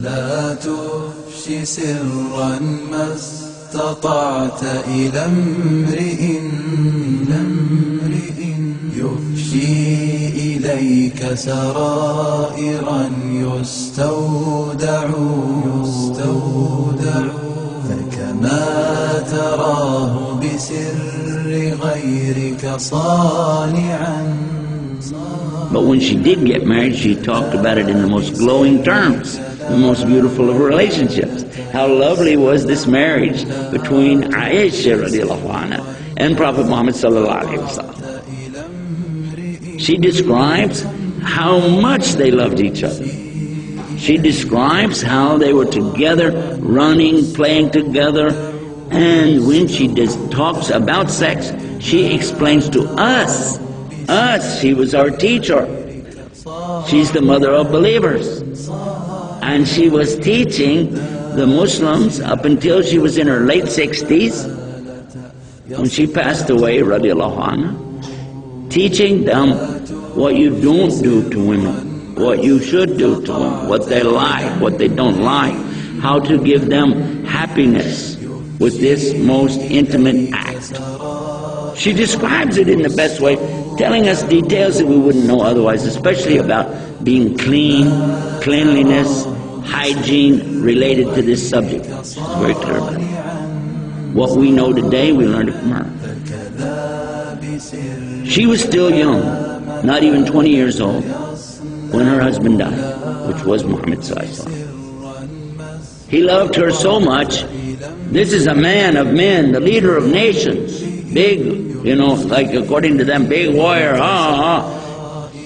لا تفشي سرا ما استطعت إلى امرئ يفشي إليك سرائرا يستودع فكما تراه بسر غيرك صانعا. But when she did get married, she talked about it in the most glowing terms, the most beautiful of relationships. How lovely was this marriage between Aisha radiallahu anha and Prophet Muhammad sallallahu alaihi wasallam. She describes how much they loved each other. She describes how they were together, running, playing together, and when she talks about sex, she explains to us, she was our teacher. She's the mother of believers. And she was teaching the Muslims up until she was in her late 60s. When she passed away, radiallahu anha, teaching them what you don't do to women, what you should do to them, what they like, what they don't like, how to give them happiness with this most intimate act. She describes it in the best way, telling us details that we wouldn't know otherwise, especially about being clean, cleanliness, hygiene related to this subject. It's very clear about it. What we know today, we learned it from her. She was still young, not even 20 years old, when her husband died, which was Muhammad sallallahu alaihi wasallam. He loved her so much. This is a man of men, the leader of nations, big, like according to them, big warrior,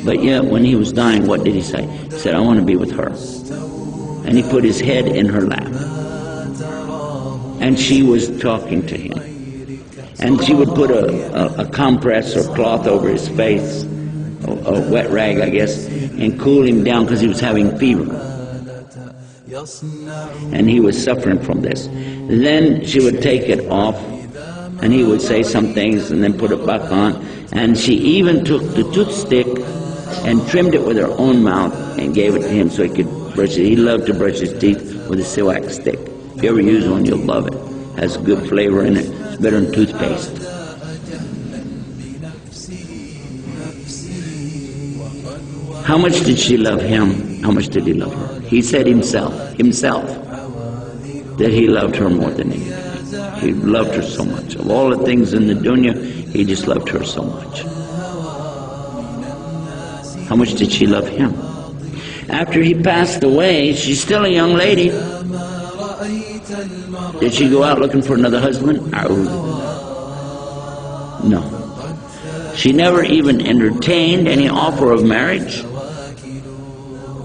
But yet, when he was dying, what did he say? He said, I want to be with her. And he put his head in her lap. And she was talking to him. And she would put a compress or cloth over his face, a wet rag, I guess, and cool him down because he was having fever. And he was suffering from this. Then she would take it off, and he would say some things and then put it back on. And she even took the toothstick and trimmed it with her own mouth and gave it to him so he could brush it. He loved to brush his teeth with a siwak stick. If you ever use one, you'll love it. It has good flavor in it. It's better than toothpaste. How much did she love him? How much did he love her? He said himself, that he loved her more than anything. He loved her so much. Of all the things in the dunya, he just loved her so much. How much did she love him? After he passed away, she's still a young lady. Did she go out looking for another husband? No. She never even entertained any offer of marriage.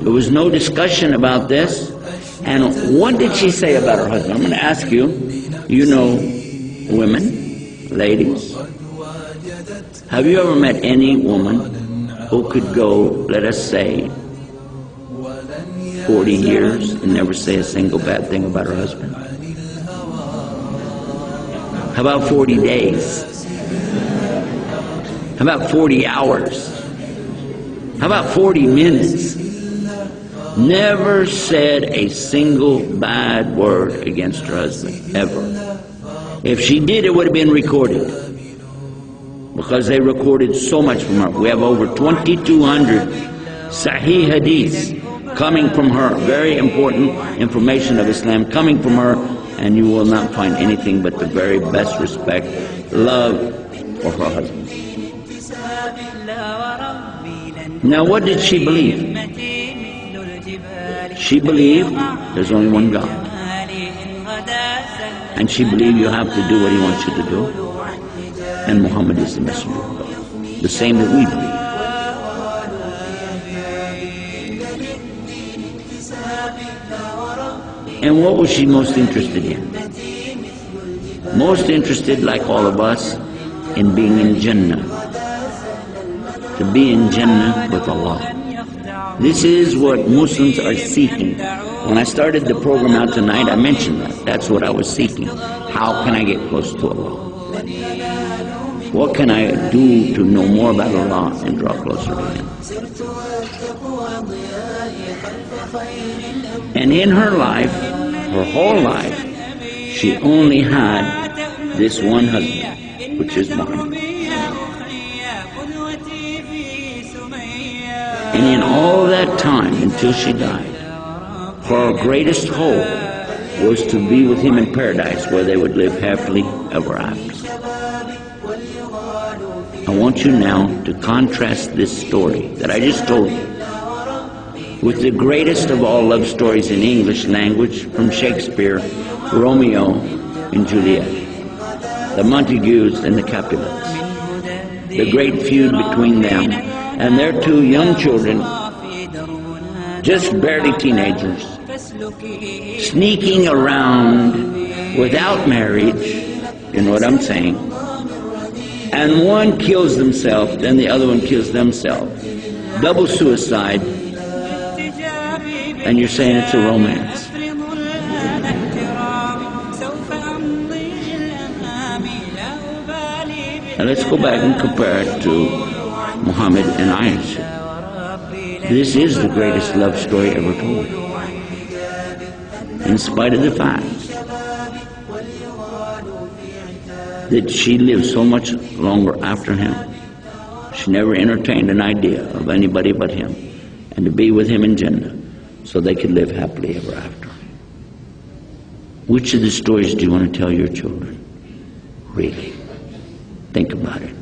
There was no discussion about this. And what did she say about her husband? I'm going to ask you, you know women, ladies, have you ever met any woman who could go, let us say, 40 years and never say a single bad thing about her husband? How about 40 days? How about 40 hours? How about 40 minutes? Never said a single bad word against her husband, ever. If she did, it would have been recorded, because they recorded so much from her. We have over 2,200 Sahih Hadiths coming from her, very important information of Islam coming from her, and you will not find anything but the very best respect, love for her husband. Now, what did she believe? She believed there's only one God. And she believed you have to do what he wants you to do. And Muhammad is the messenger of God. The same that we believe. And what was she most interested in? Most interested, like all of us, in being in Jannah. To be in Jannah with Allah. This is what Muslims are seeking. When I started the program out tonight, I mentioned that. That's what I was seeking. How can I get close to Allah? What can I do to know more about Allah and draw closer to Him? And in her life, her whole life, she only had this one husband, which is Muhammad. And in all that time, until she died, her greatest hope was to be with him in paradise, where they would live happily ever after. I want you now to contrast this story that I just told you with the greatest of all love stories in English language from Shakespeare, Romeo and Juliet, the Montagues and the Capulets, the great feud between them and their two young children, just barely teenagers, sneaking around without marriage, you know what I'm saying, and one kills themselves, then the other one kills themselves. Double suicide, and you're saying it's a romance. Now let's go back and compare it to Muhammad and Aisha. This is the greatest love story ever told, in spite of the fact that she lived so much longer after him. She never entertained an idea of anybody but him, and to be with him in Jannah so they could live happily ever after. Which of the stories do you want to tell your children? Really? Think about it.